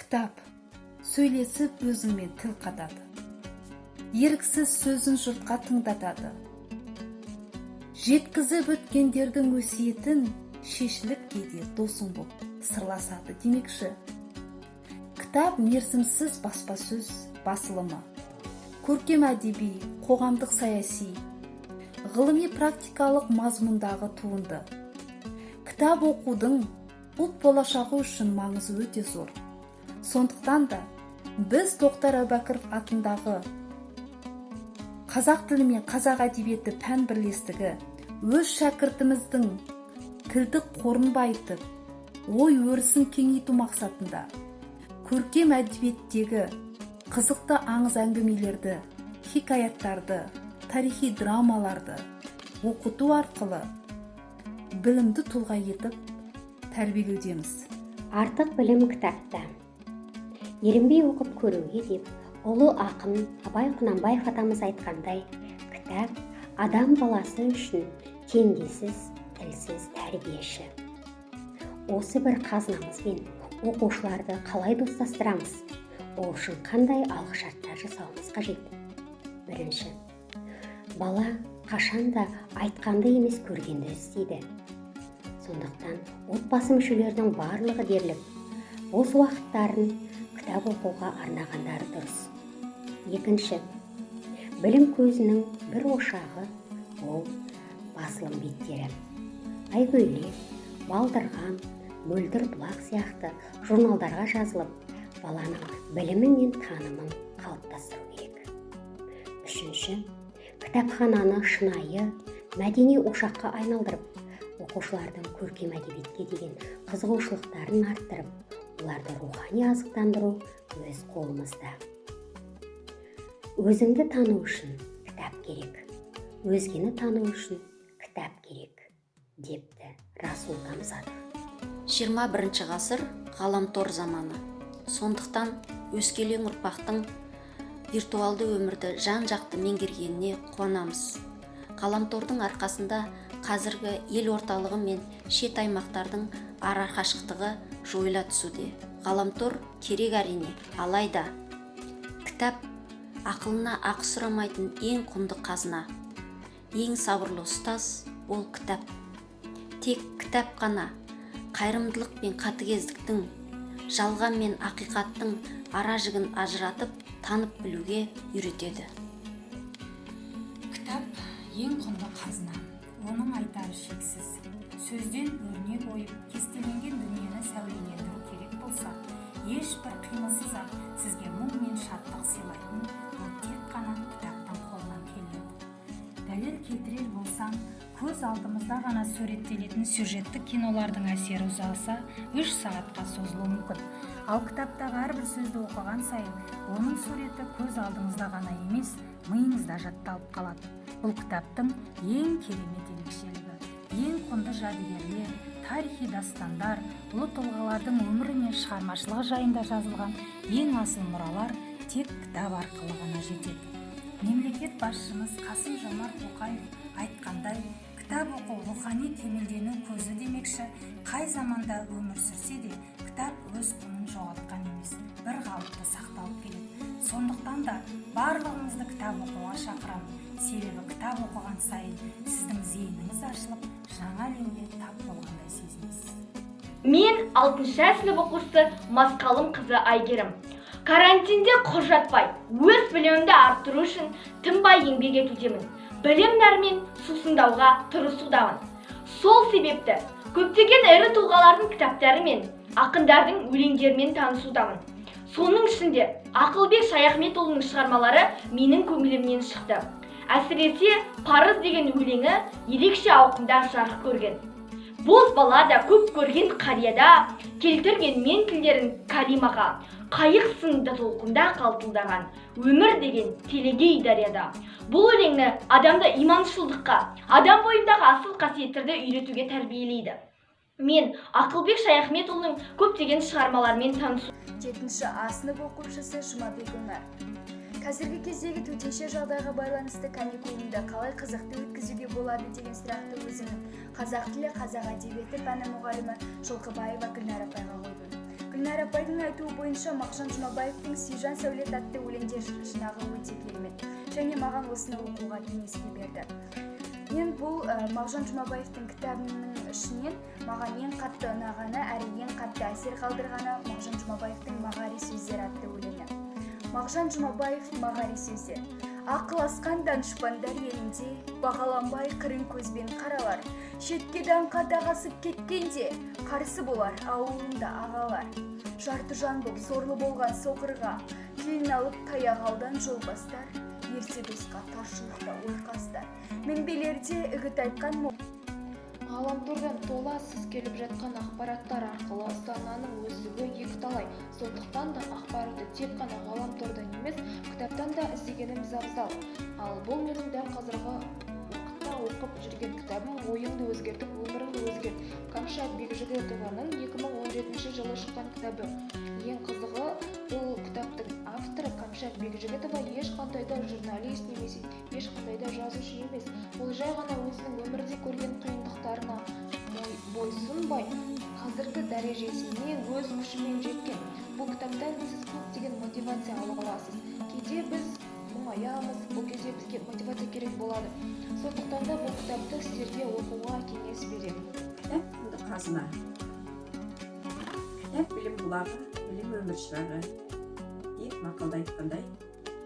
Кітап сөйлесіп өзіңмен тіл қатады. Еріксіз сөзін жұртқа тыңдатады. Жеткізіп өткендердің өсиетін шешіліп кейде досың боп сырласады демекші. Кітап мерзімсіз баспасөз басылымы, көркем әдеби, қоғамдық саяси, ғылыми практикалық мазмұндағы туынды. Кітап оқудың ұлт болашағы үшін маңызы өте зор. Сондықтан да біз Тоқтар Әубәкіров атындағы қазақ тілі мен қазақ әдебиеті пән бірлестігі өз шәкіртіміздің тілдік қорын байытып, ой өрісін кеңейту мақсатында көркем әдебиеттегі қызықты аңыз әңгімелерді, хикаяттарды, тарихи драмаларды оқыту арқылы білімді тұлға етіп тәрбиелеудеміз. Артық білім кітапта. Ерінбей оқып көруге деп, ұлы ақын Абай Құнанбаев атамыз айтқандай, кітап адам баласы үшін теңдессіз, тілсіз тәрбиеші. Осы бір қазынамызбен оқушыларды қалай достастырамыз? Ол үшін қандай алғышарттар жасауымыз қажет? Бірінші, бала қашанда айтқанды емес көргенді іздейді. Сондықтан отбасы мүшелердің барлығы дерлік бос уақыттарын кітап оқуға арнағандары дұрыс. Екінші, білім көзінің бір ошағы ол басылым беттері. Айгөйлек, Балдырған, Мөлдір бұлақ сияқты журналдарға жазылып, баланың білімі мен танымын қалыптастыру керек. Үшінші, кітапхананы шынайы, мәдени ошаққа айналдырып, оқушылардың көркем әдебиетке деген қызығушылықтарын арттырып, оларды рухани азықтандыру өз қолымызда. Өзіңді тану үшін кітап керек, өзгені тану үшін кітап керек, депті Расул Қамзатов. 21 ғасыр ғаламтор заманы. Сондықтан өскелең ұрпақтың виртуалды өмірді жан-жақты меңгергеніне қуанамыз. Ғаламтордың арқасында қазіргі ел орталығы мен шет аймақтардың ара қашықтығы жойыла түсуде. Ғаламтор керек әрине, алайда кітап ақылына ақы сұрамайтын ең құнды қазына. Ең сабырлы ұстаз ол кітап. Тек кітап қана қайырымдылық пен қатыгездіктің, жалған мен ақиқаттың ара жігін ажыратып, танып білуге үйретеді. Кітап ең құнды қазына. Оның айтары шексіз. Сөзден өрнек ойып, кестеленген дүниені сәулелендіру керек болса, ешбір қимылсыз-ақ сізге мұң мен шаттық сыйлайтын бұл тек қана кітаптың қолынан келеді. Дәлел келтірер болсам, көз алдымызда ғана суреттелетін сюжеттік кинолардың әсері ұзаса 3 сағатқа созылуы мүмкін. Ал кітаптағы әрбір сөзді оқыған сайын, оның суреті көз алдыңызда ғана емес, миыңызда жатталып қалады. Бұл кітаптың ең керемет ерекшелігі, ең құнды жәдігерлер, тарихи дастандар, ұлы тұлғалардың өмірі мен шығармашылығы жайында жазылған ең асыл мұралар тек кітап арқылы ғана жетеді. Мемлекет басшымыз Қасым-Жомарт Тоқаев айтқандай, кітап оқу рухани кемелдену көзі демекші, қай заманда өмір сүрсе де, кітап өз құнын жоғалтқан емес, бір қалыпты сақталып келеді. Сондықтан да барлығыңызды кітап оқуға шақырамын. Себебі кітап оқыған сайын сіздің зейініңіз ашылып, жаңа әлемге тап болғандай сезінесіз. Мен 6-шы сынып оқушысы Масқалым қызы Айгерім. Карантинде құр жатпай, өз білімімді арттыру үшін тынбай еңбек етудемін. Білім нәрмен сусындауға тырысудамын. Сол себепті көптеген ірі тұлғалардың кітаптары мен ақындардың өлеңдерімен танысудамын. Соның ішінде Ақылбек Шаяхметұлының шығармалары менің көңілімнен шықты. Әсіресе Парыз деген өлеңі ерекше ауқымда жарық көрген. Боз бала да көп көрген қарияда келтірген мен тілдерін калимаға, қайық сынды толқында қалтылдаған өмір деген телегей дарияда. Бұл өлеңі адамды иманшылдыққа, адам бойындағы асыл қасиеттерді үйретуге тәрбиелейді. Мен Ақылбек Шаяхметұлының көптеген шығармаларымен танысу. 7-ші А сынып оқушысы Жұмабек Өмір. Қазіргі кездегі төтенше жағдайға байланысты каникулымды қалай қызықты өткізуге болады деген сұрақты өзімнің қазақ тілі, қазақ әдебиеті пәні мұғалімі Жылқыбаева Гүлнар апайға қойдым. Гүлнар апайдың айтуы бойынша Мағжан Жұмабаевтың Сижан Сәулет атты өлеңдер жинағы өте керемет және маған осыны оқуға кеңеске берді. Мен бұл Мағжан Жұмабаевтың кітабының ішінен маған ең қатты ұнағаны әрі ең қатты әсер қалдырғаны Мағжан Жұмабаевтың «Мағари сөздер» атты өлеңі. Мағжан Жұмабаев «Мағари сөзі». Ақыл асқан данышпандар елінде бағаланбай қырын көзбен қаралар. Шетке даңқа тағасып кеткенде қарсы болар ауылында ағалар. Жарты жан боп сорлы болған соқырға тілін алып таяқ алдан жол бастар. Ерте досқа таршылықта ойқастар. Мінбелерде үгіт айтқан Ғаламтордан толассыз келіп жатқан ақпараттар арқылы сананың өсуі екіталай. Сондықтан да ақпаратты тек қана ғаламтордан емес, кітаптан да іздегеніміз абзал. Ал бұл менің дәл қазіргі уақытта оқып жүрген кітабым ойыңды өзгертіп, өміріңді өзгерт. Кәмшат Бекжігітованың 2017 жылы шыққан кітабы. Ең қызығы, бұл кітаптың авторы Кәмшат Бекжігітова ешқандай да журналист немесе ешқандай да жазушы емес. Ол жай ғана өзінің өмірде көрген қиындықтарына бойсұнбай, қазіргі дәрежесіне өз күшімен жеткен. Бұл кітаптан сіз көптеген мотивация ала аласыз. Кейде біз мұңаямыз, бұл кезде бізге мотивация керек болады. Сондықтан да бұл кітапты сіздерге оқуға кеңес беремін. Кітап қазына. Кітап білім бұлағы, білім өмір шырағы деп мақалда айтқандай,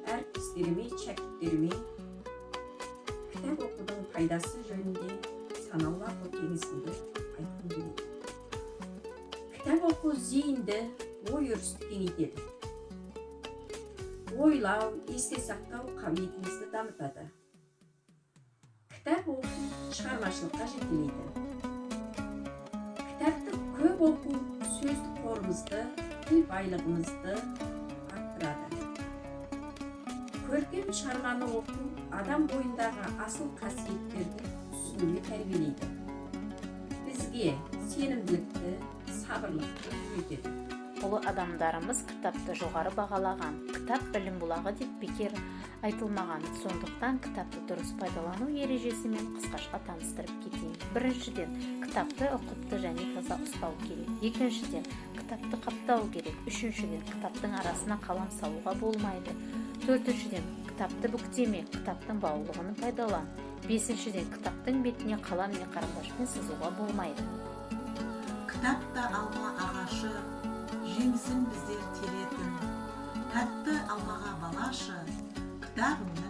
әріптестеріме, шәкірттеріме кітап оқудың пайдасы жөнінде санаулы ақыл кеңесімді айтқым келеді. Кітап оқу зейінді, ой өрісті кеңейтеді. Ойлау, есте сақтау қабілетіңізді дамытады. Кітап оқу шығармашылыққа жетелейді. Кітапты көп оқу сөздік қорымызды, тіл байлығымызды арттырады. Көркем шығарманы оқу адам бойындағы асыл қасиеттерді түсінуге тәрбиелейді. Бізге сенімділікті, сабырлықты үйретеді. Ұлы адамдарымыз кітапты жоғары бағалаған. Кітап білім бұлағы деп бекер айтылмаған. Сондықтан кітапты дұрыс пайдалану ережесімен қысқаша таныстырып кетейін. Біріншіден, кітапты ұқыпты және таза ұстау керек. Екіншіден, кітапты қаптау керек. Үшіншіден, кітаптың арасына қалам салуға болмайды. Төртіншіден, кітапты бүктеме, кітаптың баулығын пайдалан. Бесіншіден, кітаптың бетіне қалам не қарындашпен сызуға болмайды. Кітапта алма ағашы, жемісін біздер теретін. Тәтті алмаға балашы, кітабыңның